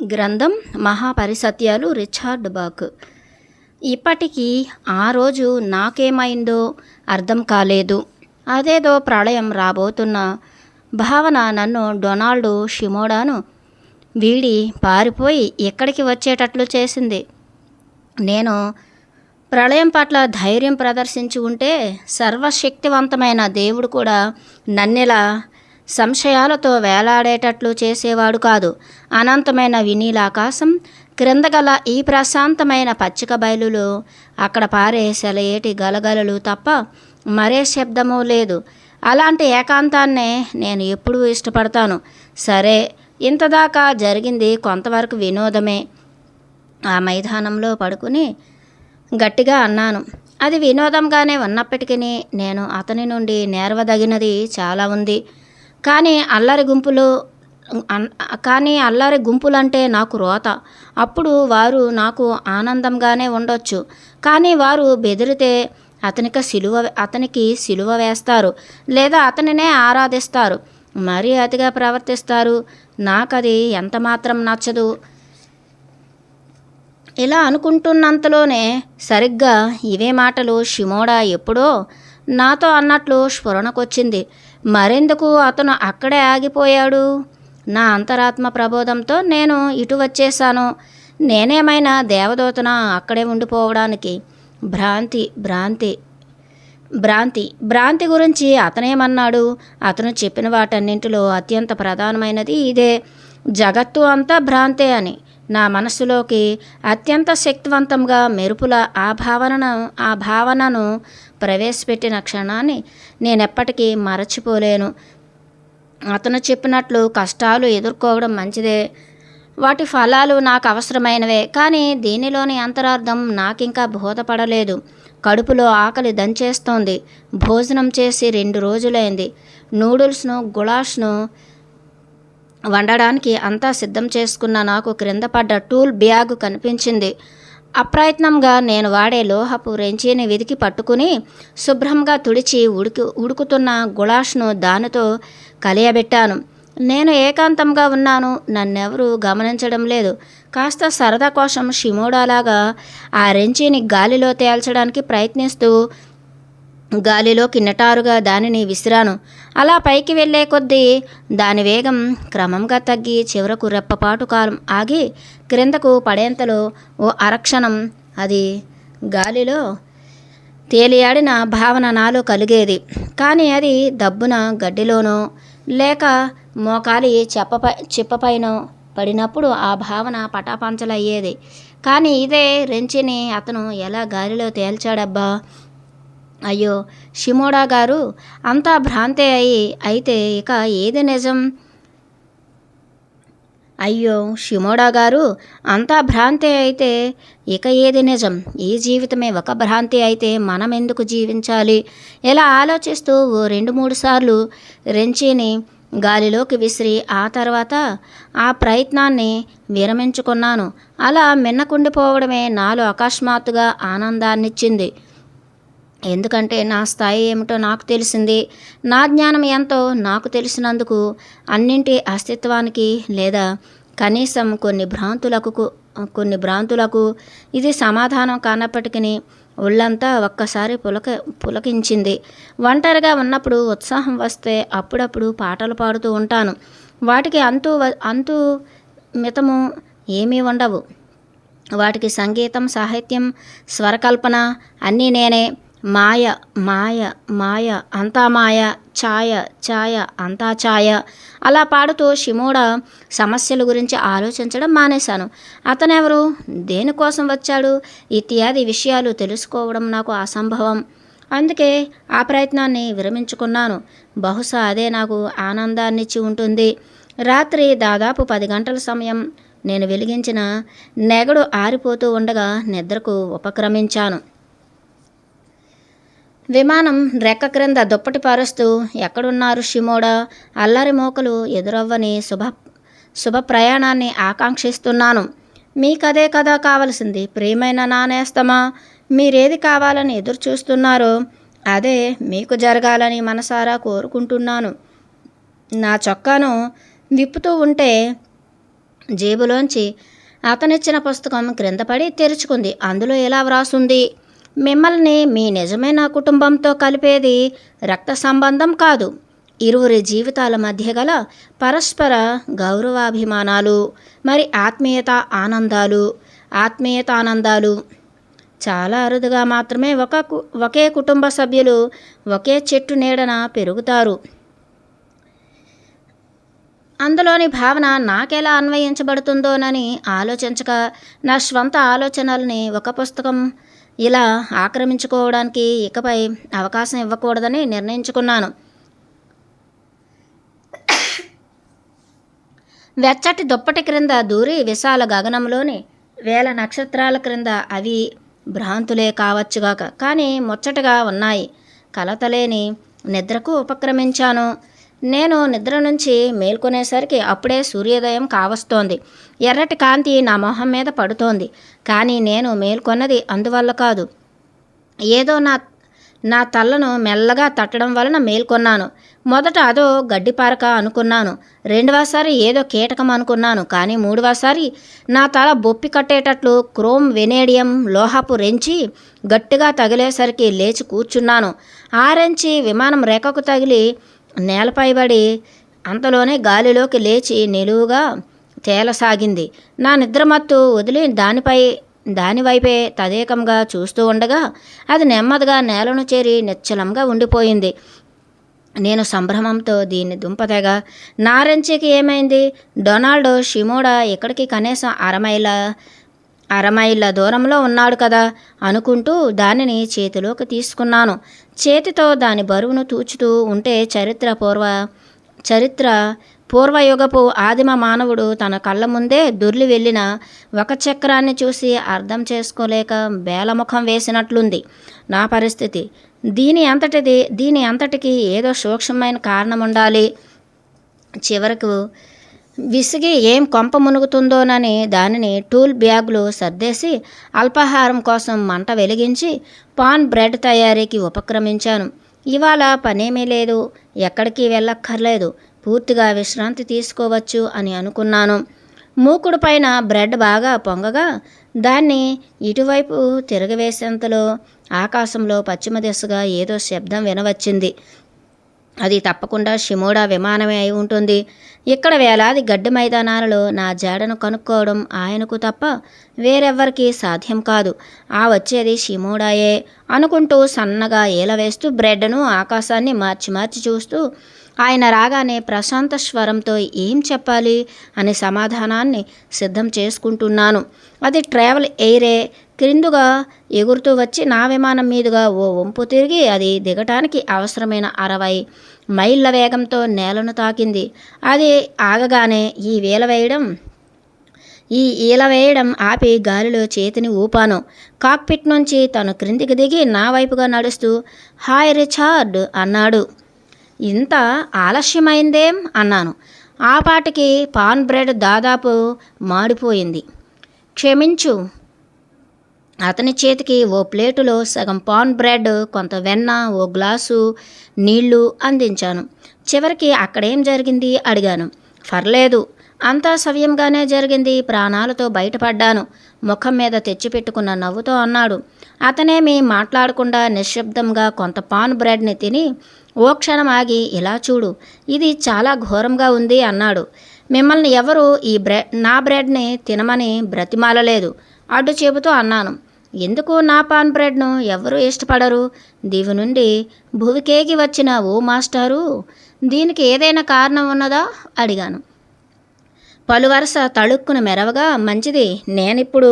గ్రంథం మహాపరిసత్యాలు Richard back. ఇప్పటికీ ఆ రోజు నాకేమైందో అర్థం కాలేదు. అదేదో ప్రళయం రాబోతున్న భావన నన్ను డొనాల్డ్ షిమోడాను వీడి పారిపోయి ఎక్కడికి వచ్చేటట్లు చేసింది. నేను ప్రళయం పట్ల ధైర్యం ప్రదర్శించి ఉంటే సర్వశక్తివంతమైన దేవుడు కూడా నన్నెలా సంశయాలతో వేలాడేటట్లు చేసేవాడు కాదు. అనంతమైన వినీలాకాశం క్రింద గల ఈ ప్రశాంతమైన పచ్చిక బయలులో అక్కడ పారే సెలయేటి గలగలలు తప్ప మరే శబ్దమూ లేదు. అలాంటి ఏకాంతాన్నే నేను ఎప్పుడూ ఇష్టపడతాను. సరే, ఇంతదాకా జరిగింది కొంతవరకు వినోదమే. ఆ మైదానంలో పడుకుని గట్టిగా అన్నాను. అది వినోదంగానే ఉన్నప్పటికీ నేను అతని నుండి నేర్వదగినది చాలా ఉంది. కానీ అల్లరి గుంపులంటే నాకు రోత. అప్పుడు వారు నాకు ఆనందంగానే ఉండొచ్చు, కానీ వారు బెదిరితే అతనికి సిలువ వేస్తారు, లేదా అతనినే ఆరాధిస్తారు, మరీ అతిగా ప్రవర్తిస్తారు. నాకది ఎంత మాత్రం నచ్చదు. ఇలా అనుకుంటున్నంతలోనే సరిగ్గా ఇవే మాటలు షిమోడా ఎప్పుడో నాతో అన్నట్లు స్ఫురణకొచ్చింది. మరెందుకు అతను అక్కడే ఆగిపోయాడు? నా అంతరాత్మ ప్రబోధంతో నేను ఇటు వచ్చేశాను. నేనేమైనా దేవదూతనా అక్కడే ఉండిపోవడానికి? భ్రాంతి గురించి అతనేమన్నాడు? అతను చెప్పిన వాటన్నింటిలో అత్యంత ప్రధానమైనది ఇదే: జగత్తు అంతా భ్రాంతే అని. నా మనస్సులోకి అత్యంత శక్తివంతంగా మెరుపుల ఆ భావనను ప్రవేశపెట్టిన క్షణాన్ని నేనెప్పటికీ మరచిపోలేను. అతను చెప్పినట్లు కష్టాలు ఎదుర్కోవడం మంచిదే, వాటి ఫలాలు నాకు అవసరమైనవే. కానీ దీనిలోని అంతరార్థం నాకింకా బోధపడలేదు. కడుపులో ఆకలి దంచేస్తోంది. భోజనం చేసి 2 రోజులైంది. నూడిల్స్ను, గులాష్ను వండడానికి అంతా సిద్ధం చేసుకున్న నాకు క్రింద పడ్డ టూల్ బ్యాగ్ కనిపించింది. అప్రయత్నంగా నేను వాడే లోహపు రెంచీని వెతికి పట్టుకుని శుభ్రంగా తుడిచి ఉడుకుతున్న గులాష్ను దానితో కలియబెట్టాను. నేను ఏకాంతంగా ఉన్నాను. నన్నెవరూ గమనించడం లేదు. కాస్త సరదా కోసం షిమోడాలాగా ఆ రెంచీని గాలిలో తేల్చడానికి ప్రయత్నిస్తూ గాలిలోకి నిటారుగా దానిని విసిరాను. అలా పైకి వెళ్ళే కొద్దీ దాని వేగం క్రమంగా తగ్గి చివరకు రెప్పపాటు కాలం ఆగి క్రిందకు పడేంతలో ఓ అరక్షణం అది గాలిలో తేలియాడిన భావన నాలో కలిగేది. కానీ అది దబ్బున గడ్డిలోనో లేక మోకాలి చిప్పపైనో పడినప్పుడు ఆ భావన పటాపంచలయ్యేది. కానీ ఇదే రెంచిని అతను ఎలా గాలిలో తేల్చాడబ్బా! అయ్యో షిమోడా గారు, అంతా భ్రాంతే అయితే ఇక ఏది నిజం? ఈ జీవితమే ఒక భ్రాంతి అయితే మనం ఎందుకు జీవించాలి? ఇలా ఆలోచిస్తూ ఓ 2-3 సార్లు రెంచిని గాలిలోకి విసిరి ఆ తర్వాత ఆ ప్రయత్నాన్ని విరమించుకున్నాను. అలా మిన్నకుండిపోవడమే నాలో అకస్మాత్తుగా ఆనందాన్నిచ్చింది. ఎందుకంటే నా స్థాయి ఏమిటో నాకు తెలిసింది. నా జ్ఞానం ఎంతో నాకు తెలిసినందుకు అన్నింటి అస్తిత్వానికి లేదా కనీసం కొన్ని భ్రాంతులకు ఇది సమాధానం కానప్పటికీ ఒళ్ళంతా ఒక్కసారి పులకించింది. ఒంటరిగా ఉన్నప్పుడు ఉత్సాహం వస్తే అప్పుడప్పుడు పాటలు పాడుతూ ఉంటాను. వాటికి అంతు మితము ఏమీ ఉండవు. వాటికి సంగీతం, సాహిత్యం, స్వరకల్పన అన్నీ నేనే. మాయ అంతా మాయ, ఛాయ అంతా ఛాయ. అలా పాడుతూ షిమోడా సమస్యల గురించి ఆలోచించడం మానేశాను. అతనెవరు, దేనికోసం వచ్చాడు ఇత్యాది విషయాలు తెలుసుకోవడం నాకు అసంభవం. అందుకే ఆ ప్రయత్నాన్ని విరమించుకున్నాను. బహుశా అదే నాకు ఆనందాన్నిచ్చి ఉంటుంది. రాత్రి దాదాపు 10 గంటల సమయం. నేను వెలిగించిన నెగడు ఆరిపోతూ ఉండగా నిద్రకు ఉపక్రమించాను. విమానం రెక్క క్రింద దుప్పటి పరుస్తూ, ఎక్కడున్నారు షిమోడా? అల్లరి మోకలు ఎదురవ్వని శుభ ప్రయాణాన్ని ఆకాంక్షిస్తున్నాను. మీకదే కదా కావలసింది ప్రియమైన నా నేస్తమా. మీరేది కావాలని ఎదురు చూస్తున్నారో అదే మీకు జరగాలని మనసారా కోరుకుంటున్నాను. నా చొక్కాను విప్పుతూ ఉంటే జేబులోంచి అతనిచ్చిన పుస్తకం క్రిందపడి తెరుచుకుంది. అందులో ఇలా వ్రాసుంది: మిమ్మల్ని మీ నిజమైన కుటుంబంతో కలిపేది రక్త సంబంధం కాదు, ఇరువురి జీవితాల మధ్య గల పరస్పర గౌరవాభిమానాలు, మరి ఆత్మీయతానందాలు. చాలా అరుదుగా మాత్రమే ఒకే కుటుంబ సభ్యులు ఒకే చెట్టు నీడన పెరుగుతారు. అందులోని భావన నాకెలా అన్వయించబడుతుందోనని ఆలోచించక నా స్వంత ఆలోచనల్ని ఒక పుస్తకం ఇలా ఆక్రమించుకోవడానికి ఇకపై అవకాశం ఇవ్వకూడదని నిర్ణయించుకున్నాను. వెచ్చటి దుప్పటి క్రింద దూరి విశాల గగనంలోని వేల నక్షత్రాల క్రింద అవి భ్రాంతులే కావచ్చుగాక, కానీ ముచ్చటగా ఉన్నాయి. కలతలేని నిద్రకు ఉపక్రమించాను. నేను నిద్ర నుంచి మేల్కొనేసరికి అప్పుడే సూర్యోదయం కావస్తోంది. ఎర్రటి కాంతి నా మొహం మీద పడుతోంది. కానీ నేను మేల్కొన్నది అందువల్ల కాదు. ఏదో నా తలను మెల్లగా తట్టడం వలన మేల్కొన్నాను. మొదట అదో గడ్డిపారక అనుకున్నాను. రెండవసారి ఏదో కీటకం అనుకున్నాను. కానీ మూడవసారి నా తల బొప్పి కట్టేటట్లు క్రోమ్ వెనేడియం లోహపు రెంచి గట్టిగా తగిలేసరికి లేచి కూర్చున్నాను. ఆ రెంచి విమానం రేఖకు తగిలి నేలపై పడి అంతలోనే గాలిలోకి లేచి నిలువుగా తేలసాగింది. నా నిద్రమత్తు వదిలి దానివైపే తదేకంగా చూస్తూ ఉండగా అది నెమ్మదిగా నేలను చేరి నిశ్చలంగా ఉండిపోయింది. నేను సంభ్రమంతో దీన్ని దుంపతెగా, నా రెంచికి ఏమైంది? డొనాల్డ్ షిమోడా ఇక్కడికి కనీసం అరమైళ్ళ దూరంలో ఉన్నాడు కదా అనుకుంటూ దానిని చేతిలోకి తీసుకున్నాను. చేతితో దాని బరువును తూచుతూ ఉంటే చరిత్ర పూర్వయుగపు ఆదిమ మానవుడు తన కళ్ళ ముందే దొర్లి వెళ్ళిన ఒక చక్రాన్ని చూసి అర్థం చేసుకోలేక బేలముఖం వేసినట్లుంది నా పరిస్థితి. దీని అంతటికి ఏదో సూక్ష్మమైన కారణం ఉండాలి. చివరకు విసిగి ఏం కొంప మునుగుతుందోనని దానిని టూల్ బ్యాగ్లో సర్దేసి అల్పాహారం కోసం మంట వెలిగించి పాన్ బ్రెడ్ తయారీకి ఉపక్రమించాను. ఇవాళ పనేమీ లేదు, ఎక్కడికి వెళ్ళక్కర్లేదు, పూర్తిగా విశ్రాంతి తీసుకోవచ్చు అని అనుకున్నాను. మూకుడు పైన బ్రెడ్ బాగా పొంగగా దాన్ని ఇటువైపు తిరగవేసేంతలో ఆకాశంలో పశ్చిమ దిశగా ఏదో శబ్దం వినవచ్చింది. అది తప్పకుండా షిమోడా విమానమే అయి ఉంటుంది. ఇక్కడ వేలాది గడ్డి మైదానాలలో నా జాడను కనుక్కోవడం ఆయనకు తప్ప వేరెవ్వరికీ సాధ్యం కాదు. ఆ వచ్చేది షిమోడాయే అనుకుంటూ సన్నగా ఏలవేస్తూ బ్రెడ్ను ఆకాశాన్ని మార్చి చూస్తూ ఆయన రాగానే ప్రశాంత స్వరంతో ఏం చెప్పాలి అనే సమాధానాన్ని సిద్ధం చేసుకుంటున్నాను. అది ట్రావెల్ ఎయిరే. క్రిందుగా ఎగురుతూ వచ్చి నా విమానం మీదుగా ఓ వంపు తిరిగి అది దిగటానికి అవసరమైన 60 మైళ్ళ వేగంతో నేలను తాకింది. అది ఆగగానే ఈ ఈల వేయడం ఆపి గాలిలో చేతిని ఊపాను. కాక్పిట్ నుంచి తను క్రిందికి దిగి నా వైపుగా నడుస్తూ హాయ్ రిచార్డ్ అన్నాడు. ఇంత ఆలస్యమైందేం అన్నాను. ఆ పాటికి పాన్ బ్రెడ్ దాదాపు మాడిపోయింది. క్షమించు. అతని చేతికి ఓ ప్లేటులో సగం పాన్ బ్రెడ్, కొంత వెన్న, ఓ గ్లాసు నీళ్లు అందించాను. చివరికి అక్కడేం జరిగింది అడిగాను. పర్లేదు, అంతా సవ్యంగానే జరిగింది, ప్రాణాలతో బయటపడ్డాను, ముఖం మీద తెచ్చిపెట్టుకున్న నవ్వుతో అన్నాడు. అతనేమీ మాట్లాడకుండా నిశ్శబ్దంగా కొంత పాన్ బ్రెడ్ని తిని ఓ క్షణం ఆగి ఇలా చూడు, ఇది చాలా ఘోరంగా ఉంది అన్నాడు. మిమ్మల్ని ఎవరు నా బ్రెడ్ని తినమని బ్రతిమాలలేదు అడ్డు చెబుతూ అన్నాను. ఎందుకు నా పాన్ బ్రెడ్ను ఎవరూ ఇష్టపడరు? దీవి నుండి భువికేకి వచ్చిన ఓ మాస్టారు, దీనికి ఏదైనా కారణం ఉన్నదా అడిగాను. పలువరస తళుక్కున మెరవగా, మంచిది, నేనిప్పుడు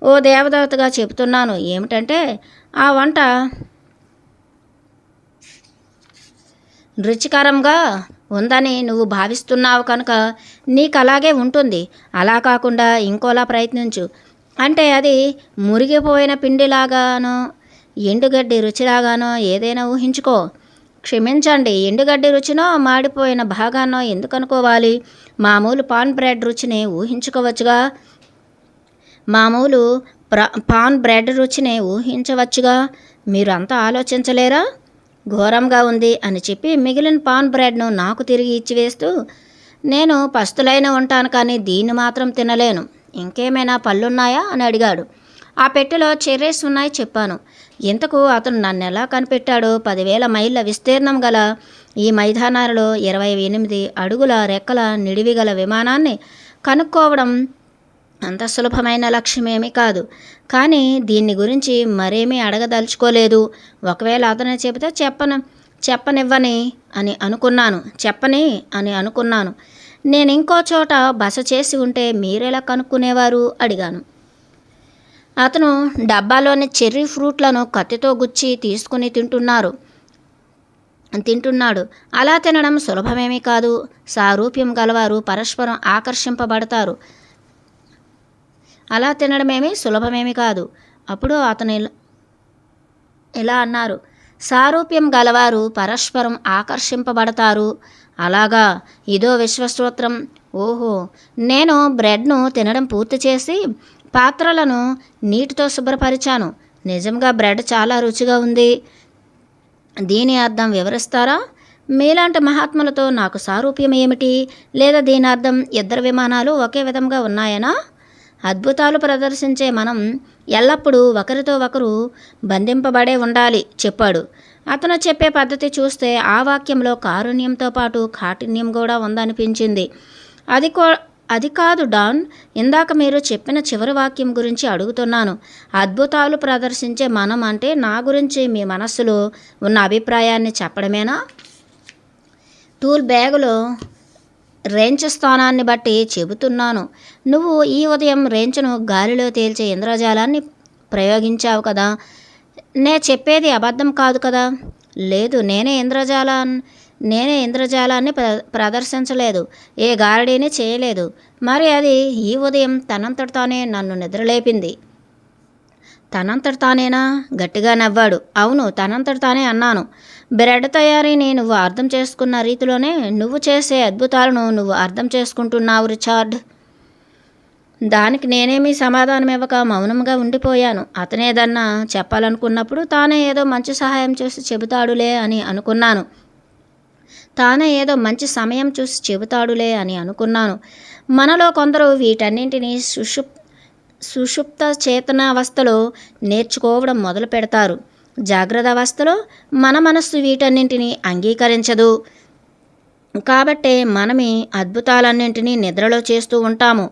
ఓ దేవదూతగా చెబుతున్నాను. ఏమిటంటే ఆ వంట రుచికరంగా ఉందని నువ్వు భావిస్తున్నావు కనుక నీకు అలాగే ఉంటుంది. అలా కాకుండా ఇంకోలా ప్రయత్నించు. అంటే అది మురిగిపోయిన పిండిలాగానో ఎండుగడ్డి రుచిలాగానో ఏదైనా ఊహించుకో. క్షమించండి, ఎండుగడ్డి రుచినో మాడిపోయిన భాగాన్నో ఎందుకు అనుకోవాలి? మామూలు పాన్ బ్రెడ్ రుచిని ఊహించుకోవచ్చుగా. పాన్ బ్రెడ్ రుచిని ఊహించవచ్చుగా. మీరు అంతా ఆలోచించలేరా? ఘోరంగా ఉంది అని చెప్పి మిగిలిన పాన్ బ్రెడ్ను నాకు తిరిగి ఇచ్చివేస్తూ నేను పస్తులైన ఉంటాను కానీ దీన్ని మాత్రం తినలేను. ఇంకేమైనా పళ్ళున్నాయా అని అడిగాడు. ఆ పెట్టెలో చెర్రీస్ ఉన్నాయి చెప్పాను. ఇంతకు అతను నన్నెలా కనిపెట్టాడో 10,000 మైళ్ళ విస్తీర్ణం గల ఈ మైదానాలలో 28 అడుగుల రెక్కల నిడివి గల విమానాన్ని కనుక్కోవడం అంత సులభమైన లక్ష్యమేమీ కాదు. కానీ దీన్ని గురించి మరేమీ అడగదలుచుకోలేదు. ఒకవేళ అతనే చెబితే చెప్పనివ్వని అని అనుకున్నాను. చెప్పని అని అనుకున్నాను. నేను ఇంకో చోట బస చేసి ఉంటే మీరెలా కనుక్కునేవారు అడిగాను. అతను డబ్బాలోని చెర్రీ ఫ్రూట్లను కత్తితో గుచ్చి తీసుకుని తింటున్నాడు. అలా తినడం సులభమేమీ కాదు. సారూప్యం గలవారు పరస్పరం ఆకర్షింపబడతారు. అలా తినడమేమీ సులభమేమీ కాదు. అప్పుడు అతను ఇలా అన్నారు. సారూప్యం గలవారు పరస్పరం ఆకర్షింపబడతారు. అలాగా, ఇదో విశ్వస్తోత్రం. ఓహో, నేను బ్రెడ్ను తినడం పూర్తి చేసి పాత్రలను నీటితో శుభ్రపరిచాను. నిజంగా బ్రెడ్ చాలా రుచిగా ఉంది. దీని అర్థం వివరిస్తారా? మీలాంటి మహాత్ములతో నాకు సారూప్యం ఏమిటి? లేదా దీని అర్థం ఇద్దరు విమానాలు ఒకే విధంగా ఉన్నాయనా? అద్భుతాలు ప్రదర్శించే మనం ఎల్లప్పుడూ ఒకరితో ఒకరు బంధింపబడే ఉండాలి చెప్పాడు. అతను చెప్పే పద్ధతి చూస్తే ఆ వాక్యంలో కారుణ్యంతో పాటు కాఠిన్యం కూడా ఉందనిపించింది. అది కాదు డాన్, ఇందాక మీరు చెప్పిన చివరి వాక్యం గురించి అడుగుతున్నాను. అద్భుతాలు ప్రదర్శించే మనం అంటే నా గురించి మీ మనస్సులో ఉన్న అభిప్రాయాన్ని చెప్పడమేనా? టూల్ బ్యాగులో రేంచ్ స్థానాన్ని బట్టి చెబుతున్నాను. నువ్వు ఈ ఉదయం రేంచ్ను గాలిలో తేల్చే ఇంద్రజాలాన్ని ప్రయోగించావు కదా. నే చెప్పేది అబద్ధం కాదు కదా? లేదు, నేనే ఇంద్రజాలాన్ని ప్రదర్శించలేదు. ఏ గారడీని చేయలేదు. మరి అది ఈ ఉదయం తనంతట తానే నన్ను నిద్రలేపింది. తనంతట తానేనా? గట్టిగా నవ్వాడు. అవును, తనంతట తానే అన్నాను. బ్రెడ్ తయారీని నువ్వు అర్థం చేసుకున్న రీతిలోనే నువ్వు చేసే అద్భుతాలను నువ్వు అర్థం చేసుకుంటున్నావు రిచార్డ్. దానికి నేనేమీ సమాధానం ఇవ్వక మౌనంగా ఉండిపోయాను. అతనేదన్నా చెప్పాలనుకున్నప్పుడు తానే ఏదో మంచి సహాయం చేసి చెబుతాడులే అని అనుకున్నాను. మనలో కొందరు వీటన్నింటినీ సుషుప్త చేతనావస్థలో నేర్చుకోవడం మొదలు పెడతారు. జాగ్రత్త అవస్థలో మన మనస్సు వీటన్నింటినీ అంగీకరించదు. కాబట్టే మనమే అద్భుతాలన్నింటినీ నిద్రలో చేస్తూ ఉంటాము.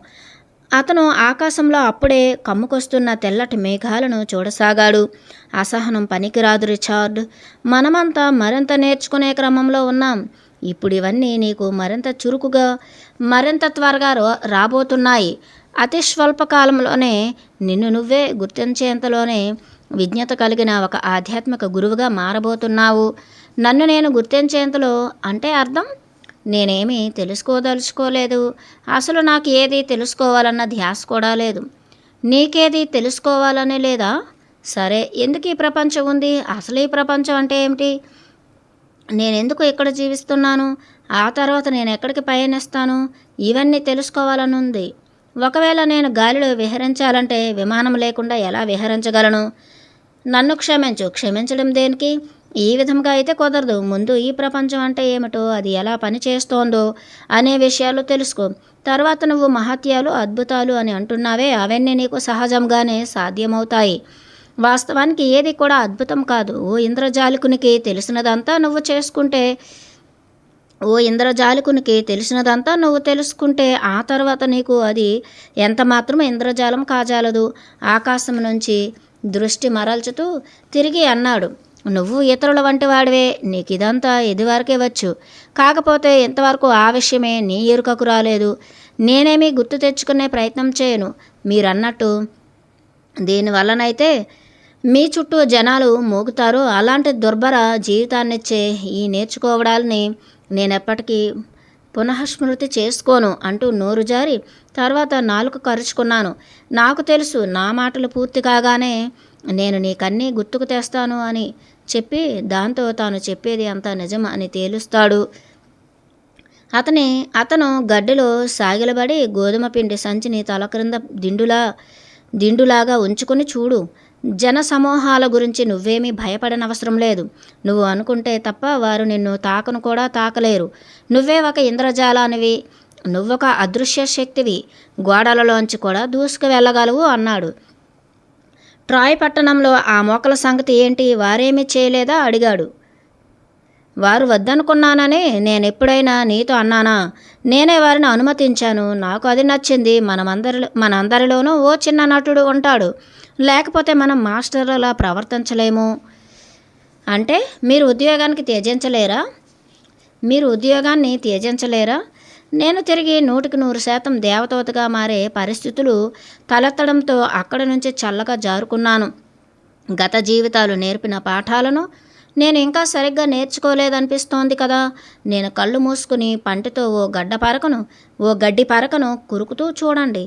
అతను ఆకాశంలో అప్పుడే కమ్ముకొస్తున్న తెల్లటి మేఘాలను చూడసాగాడు. అసహనం పనికిరాదు రిచార్డ్. మనమంతా మరింత నేర్చుకునే క్రమంలో ఉన్నాం. ఇప్పుడు ఇవన్నీ నీకు మరింత చురుకుగా, మరింత త్వరగా రాబోతున్నాయి. అతి స్వల్పకాలంలోనే నిన్ను నువ్వే గుర్తించేంతలోనే విజ్ఞత కలిగిన ఒక ఆధ్యాత్మిక గురువుగా మారబోతున్నావు. నన్ను నేను గుర్తించేంతలో అంటే అర్థం? నేనేమీ తెలుసుకోదలుచుకోలేదు. అసలు నాకు ఏది తెలుసుకోవాలన్న ధ్యాస కూడా లేదు. నీకేది తెలుసుకోవాలని లేదా? సరే, ఎందుకు ఈ ప్రపంచం ఉంది? అసలు ఈ ప్రపంచం అంటే ఏమిటి? నేనెందుకు ఇక్కడ జీవిస్తున్నాను? ఆ తర్వాత నేను ఎక్కడికి పయనిస్తాను? ఇవన్నీ తెలుసుకోవాలని ఉంది. ఒకవేళ నేను గాలిలో విహరించాలంటే విమానం లేకుండా ఎలా విహరించగలను? నన్ను క్షమించడం దేనికి? ఈ విధంగా అయితే కుదరదు. ముందు ఈ ప్రపంచం అంటే ఏమిటో, అది ఎలా పనిచేస్తోందో అనే విషయాలు తెలుసుకో. తర్వాత నువ్వు మహత్యాలు, అద్భుతాలు అని అంటున్నావే, అవన్నీ నీకు సహజంగానే సాధ్యమవుతాయి. వాస్తవానికి ఏది కూడా అద్భుతం కాదు. ఓ ఇంద్రజాలికునికి తెలిసినదంతా నువ్వు తెలుసుకుంటే ఆ తర్వాత నీకు అది ఎంత మాత్రం ఇంద్రజాలం కాజాలదు. ఆకాశం నుంచి దృష్టి మరల్చుతూ తిరిగి అన్నాడు. నువ్వు ఇతరుల వంటి వాడివే. నీకు ఇదంతా ఇదివరకే వచ్చు. కాకపోతే ఇంతవరకు ఆ విషయమే నీ ఎరుకకు రాలేదు. నేనేమీ గుర్తు తెచ్చుకునే ప్రయత్నం చేయను. మీరన్నట్టు దీనివల్లనైతే మీ చుట్టూ జనాలు మోగుతారో అలాంటి దుర్భర జీవితాన్నిచ్చే ఈ నేర్చుకోవడాలని నేనెప్పటికీ పునఃస్మృతి చేసుకోను అంటూ నోరు జారి తర్వాత నాలుక కరుచుకున్నాను. నాకు తెలుసు, నా మాటలు పూర్తి కాగానే నేను నీకన్నీ గుర్తుకు తెస్తాను అని చెప్పి దాంతో తాను చెప్పేది అంతా నిజం అని తేలుస్తాడు. అతను గడ్డిలో సాగిలబడి గోధుమ పిండి సంచిని తల క్రింద దిండులాగా ఉంచుకొని చూడు. జన సమూహాల గురించి నువ్వేమీ భయపడనవసరం లేదు. నువ్వు అనుకుంటే తప్ప వారు నిన్ను తాకను కూడా తాకలేరు. నువ్వే ఒక ఇంద్రజాలానివి. నువ్వొక అదృశ్య శక్తివి. గోడలలోంచి కూడా దూసుకు వెళ్ళగలవు అన్నాడు. ట్రాయ్ పట్టణంలో ఆ మోకల సంగతి ఏంటి? వారేమీ చేయలేదా అడిగాడు. వారు వద్దనుకున్నానని నేనెప్పుడైనా నీతో అన్నానా? నేనే వారిని అనుమతించాను. నాకు అది నచ్చింది. మనందరిలోనూ ఓ చిన్న నటుడు ఉంటాడు. లేకపోతే మనం మాస్టర్లలా ప్రవర్తించలేము. అంటే మీరు ఉద్యోగాన్ని త్యజించలేరా? నేను తిరిగి 100% దేవదూతగా మారే పరిస్థితులు తలెత్తడంతో అక్కడి నుంచి చల్లగా జారుకున్నాను. గత జీవితాలు నేర్పిన పాఠాలను నేను ఇంకా సరిగ్గా నేర్చుకోలేదనిపిస్తోంది కదా. నేను కళ్ళు మూసుకుని పంటితో ఓ గడ్డి పరకను కురుకుతూ చూడండి.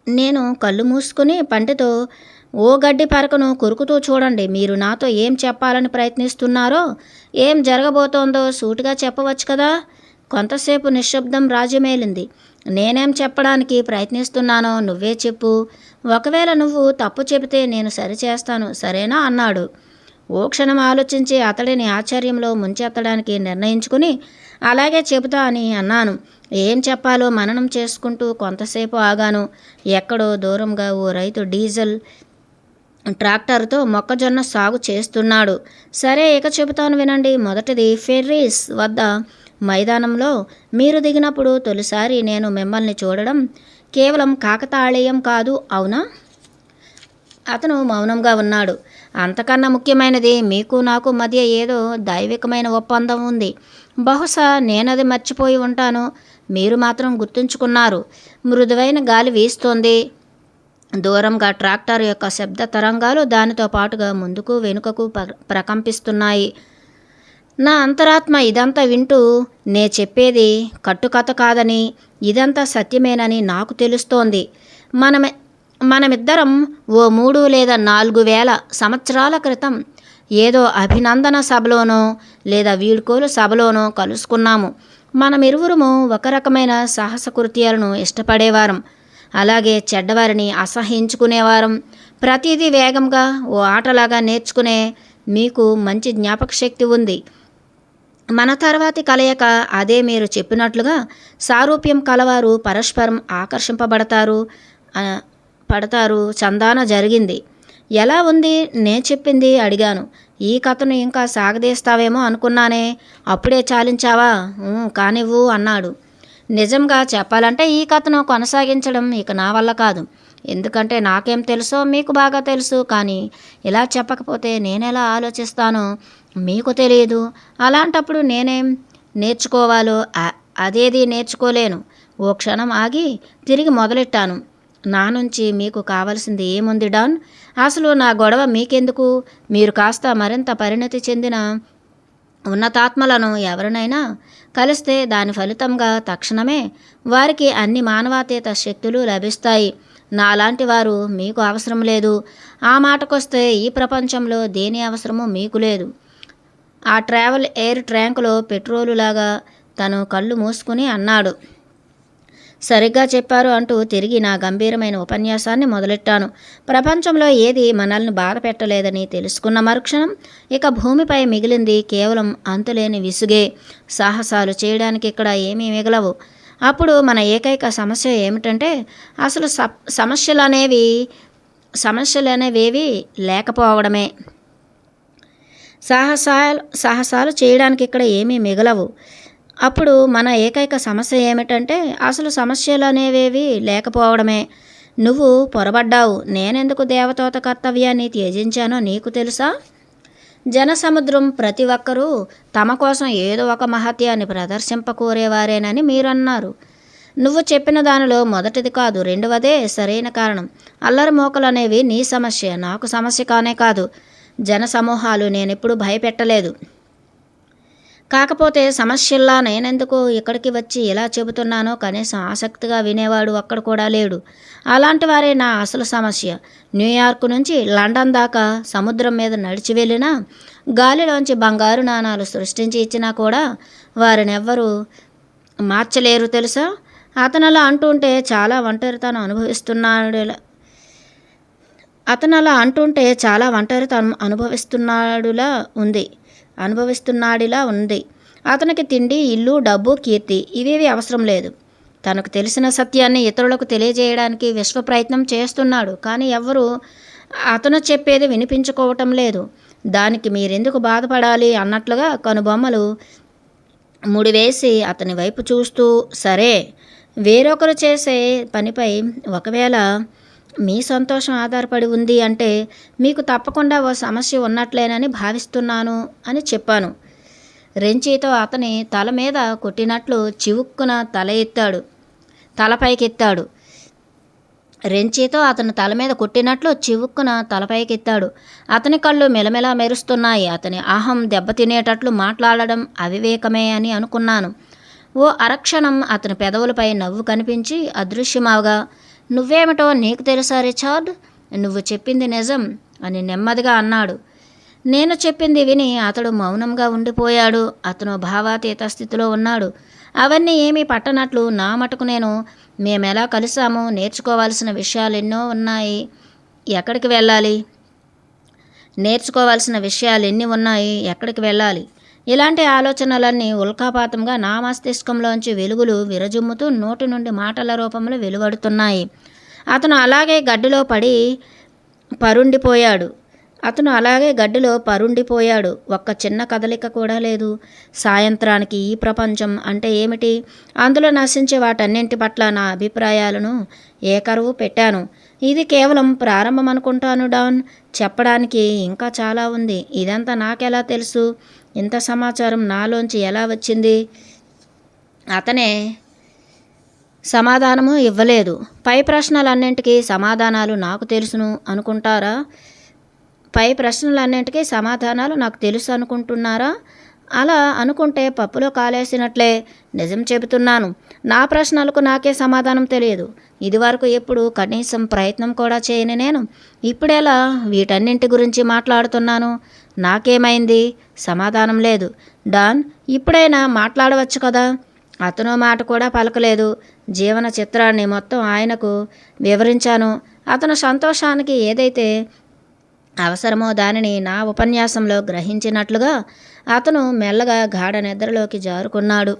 నేను కళ్ళు మూసుకుని పంటితో ఓ గడ్డి పరకను కొరుకుతూ చూడండి. మీరు నాతో ఏం చెప్పాలని ప్రయత్నిస్తున్నారో, ఏం జరగబోతోందో సూటిగా చెప్పవచ్చు కదా. కొంతసేపు నిశ్శబ్దం రాజ్యమేలింది. నేనేం చెప్పడానికి ప్రయత్నిస్తున్నానో నువ్వే చెప్పు. ఒకవేళ నువ్వు తప్పు చెబితే నేను సరిచేస్తాను, సరేనా అన్నాడు. ఓ క్షణం ఆలోచించి అతడిని ఆశ్చర్యంలో ముంచెత్తడానికి నిర్ణయించుకుని అలాగే చెబుతా అని అన్నాను. ఏం చెప్పాలో మననం చేసుకుంటూ కొంతసేపు ఆగాను. ఎక్కడో దూరంగా ఓ రైతు డీజిల్ ట్రాక్టర్తో మొక్కజొన్న సాగు చేస్తున్నాడు. సరే, ఇక చెబుతాను వినండి. మొదటిది, ఫెర్రీస్ వద్ద మైదానంలో మీరు దిగినప్పుడు తొలిసారి నేను మిమ్మల్ని చూడడం కేవలం కాకతాళీయం కాదు, అవునా? అతను మౌనంగా ఉన్నాడు. అంతకన్నా ముఖ్యమైనది, మీకు నాకు మధ్య ఏదో దైవికమైన ఒప్పందం ఉంది. బహుశా నేనది మర్చిపోయి ఉంటాను. మీరు మాత్రం గుర్తుంచుకున్నారు. మృదువైన గాలి వీస్తోంది. దూరంగా ట్రాక్టర్ యొక్క శబ్ద తరంగాలు దానితో పాటుగా ముందుకు వెనుకకు ప్రకంపిస్తున్నాయి. నా అంతరాత్మ ఇదంతా వింటూ నే చెప్పేది కట్టుకథ కాదని, ఇదంతా సత్యమేనని నాకు తెలుస్తోంది. మనమిద్దరం ఓ 3 లేదా 4,000 సంవత్సరాల క్రితం ఏదో అభినందన సభలోనో లేదా వీడ్కోలు సభలోనో కలుసుకున్నాము. మనమిరువురము ఒక రకమైన సాహస కృత్యాలను ఇష్టపడేవారం. అలాగే చెడ్డవారిని అసహించుకునేవారం. ప్రతిదీ వేగంగా ఓ ఆటలాగా నేర్చుకునే మీకు మంచి జ్ఞాపక శక్తి ఉంది. మన తర్వాతి కలయిక అదే. మీరు చెప్పినట్లుగా సారూప్యం కలవారు పరస్పరం పడతారు. చందాన జరిగింది. ఎలా ఉంది నే చెప్పింది అడిగాను. ఈ కథను ఇంకా సాగదీస్తావేమో అనుకున్నానే. అప్పుడే చాలించావా? కానివ్వు అన్నాడు. నిజంగా చెప్పాలంటే ఈ కథను కొనసాగించడం ఇక నా వల్ల కాదు. ఎందుకంటే నాకేం తెలుసో మీకు బాగా తెలుసు. కానీ ఇలా చెప్పకపోతే నేనెలా ఆలోచిస్తానో మీకు తెలియదు. అలాంటప్పుడు నేనేం నేర్చుకోవాలో అదేది నేర్చుకోలేను. ఓ క్షణం ఆగి తిరిగి మొదలెట్టాను. నా నుంచి మీకు కావలసింది ఏముంది డాన్? అసలు నా గొడవ మీకెందుకు? మీరు కాస్త మరింత పరిణతి చెందిన ఉన్నతాత్మలను ఎవరినైనా కలిస్తే దాని ఫలితంగా తక్షణమే వారికి అన్ని మానవాతీత శక్తులు లభిస్తాయి. నాలాంటి వారు మీకు అవసరం లేదు. ఆ మాటకొస్తే ఈ ప్రపంచంలో దేని అవసరమూ మీకు లేదు. ఆ ట్రావెల్ ఎయిర్ ట్యాంకులో పెట్రోలులాగా తను కళ్ళు మూసుకుని అన్నాడు. సరిగ్గా చెప్పారు అంటూ తిరిగి నా గంభీరమైన ఉపన్యాసాన్ని మొదలెట్టాను. ప్రపంచంలో ఏది మనల్ని బాధ పెట్టలేదని తెలుసుకున్న మరుక్షణం ఇక భూమిపై మిగిలింది కేవలం అంతులేని విసుగే. సాహసాలు చేయడానికి ఇక్కడ ఏమీ మిగలవు. అప్పుడు మన ఏకైక సమస్య ఏమిటంటే అసలు సమస్యలనేవేవి లేకపోవడమే. సాహసాలు చేయడానికి ఇక్కడ ఏమీ మిగలవు. అప్పుడు మన ఏకైక సమస్య ఏమిటంటే అసలు సమస్యలు అనేవేవి లేకపోవడమే. నువ్వు పొరబడ్డావు. నేనెందుకు దేవదూత కర్తవ్యాన్ని త్యజించానో నీకు తెలుసా? జనసముద్రం ప్రతి ఒక్కరూ తమ కోసం ఏదో ఒక మహత్యాన్ని ప్రదర్శింపకోరేవారేనని మీరన్నారు. నువ్వు చెప్పిన దానిలో మొదటిది కాదు, రెండవదే సరైన కారణం. అల్లరి మోకలు అనేవి నీ సమస్య, నాకు సమస్య కానే కాదు. జనసమూహాలు నేనెప్పుడు భయపెట్టలేదు. కాకపోతే సమస్యల్లా నేనెందుకు ఇక్కడికి వచ్చి ఇలా చెబుతున్నానో కనీసం ఆసక్తిగా వినేవాడు అక్కడ కూడా లేడు. అలాంటి వారే నా అసలు సమస్య. న్యూయార్క్ నుంచి లండన్ దాకా సముద్రం మీద నడిచి వెళ్ళినా, గాలిలోంచి బంగారు నాణాలు సృష్టించి ఇచ్చినా కూడా వారినెవ్వరూ మార్చలేరు తెలుసా? అతను అలా అంటుంటే చాలా ఒంటరితనం అనుభవిస్తున్నాడు. అతను అలా అంటుంటే చాలా ఒంటరితనం అనుభవిస్తున్నాడిలా ఉంది. అతనికి తిండి, ఇల్లు, డబ్బు, కీర్తి ఇవేవి అవసరం లేదు. తనకు తెలిసిన సత్యాన్ని ఇతరులకు తెలియజేయడానికి విశ్వ ప్రయత్నం చేస్తున్నాడు. కానీ ఎవ్వరూ అతను చెప్పేది వినిపించుకోవటం లేదు. దానికి మీరెందుకు బాధపడాలి అన్నట్లుగా కనుబొమ్మలు ముడివేసి అతని వైపు చూస్తూ, సరే, వేరొకరు చేసే పనిపై ఒకవేళ మీ సంతోషం ఆధారపడి ఉంది అంటే మీకు తప్పకుండా ఓ సమస్య ఉన్నట్లేనని భావిస్తున్నాను అని చెప్పాను. రెంచితో అతని తల మీద కొట్టినట్లు చివుక్కున తలపైకెత్తాడు. రెంచితో అతని తల మీద కొట్టినట్లు చివుక్కున తలపైకెత్తాడు. అతని కళ్ళు మెలమెలా మెరుస్తున్నాయి. అతని అహం దెబ్బతినేటట్లు మాట్లాడడం అవివేకమే అని అనుకున్నాను. ఓ అరక్షణం అతని పెదవులపై నవ్వు కనిపించి అదృశ్యమవగా, నువ్వేమిటో నీకు తెలుసా రిచార్డ్? నువ్వు చెప్పింది నిజం అని నెమ్మదిగా అన్నాడు. నేను చెప్పింది విని అతడు మౌనంగా ఉండిపోయాడు. అతను భావాతీత స్థితిలో ఉన్నాడు. అవన్నీ ఏమీ పట్టనట్లు నా మటుకు నేను మేమెలా కలిసామో, నేర్చుకోవాల్సిన విషయాలు ఎన్నో ఉన్నాయి, ఎక్కడికి వెళ్ళాలి, ఇలాంటి ఆలోచనలన్నీ ఉల్కాపాతంగా నా మస్తిష్కంలోంచి వెలుగులు విరజుమ్ముతూ నోటి నుండి మాటల రూపంలో వెలువడుతున్నాయి. అతను అలాగే గడ్డిలో పరుండిపోయాడు. ఒక్క చిన్న కదలిక కూడా లేదు. సాయంత్రానికి ఈ ప్రపంచం అంటే ఏమిటి, అందులో నశించే వాటన్నింటి పట్ల నా అభిప్రాయాలను ఏకరువు పెట్టాను. ఇది కేవలం ప్రారంభం అనుకుంటాను డాన్. చెప్పడానికి ఇంకా చాలా ఉంది. ఇదంతా నాకెలా తెలుసు? ఇంత సమాచారం నాలోంచి ఎలా వచ్చింది? అతనే సమాధానము ఇవ్వలేదు. పై ప్రశ్నలన్నింటికీ సమాధానాలు నాకు తెలుసును అనుకుంటున్నారా? అలా అనుకుంటే పప్పులో కాలేసినట్లే. నిజం చెబుతున్నాను, నా ప్రశ్నలకు నాకే సమాధానం తెలియదు. ఇదివరకు ఎప్పుడు కనీసం ప్రయత్నం కూడా చేయని నేను ఇప్పుడెలా వీటన్నింటి గురించి మాట్లాడుతున్నాను? నాకేమైంది? సమాధానం లేదు. డాన్, ఇప్పుడైనా మాట్లాడవచ్చు కదా. అతను మాట కూడా పలకలేదు. జీవన చిత్రాన్ని మొత్తం ఆయనకు వివరించాను. అతను సంతోషానికి ఏదైతే అవసరమో దానిని నా ఉపన్యాసంలో గ్రహించినట్లుగా అతను మెల్లగా గాఢ నిద్రలోకి జారుకున్నాడు.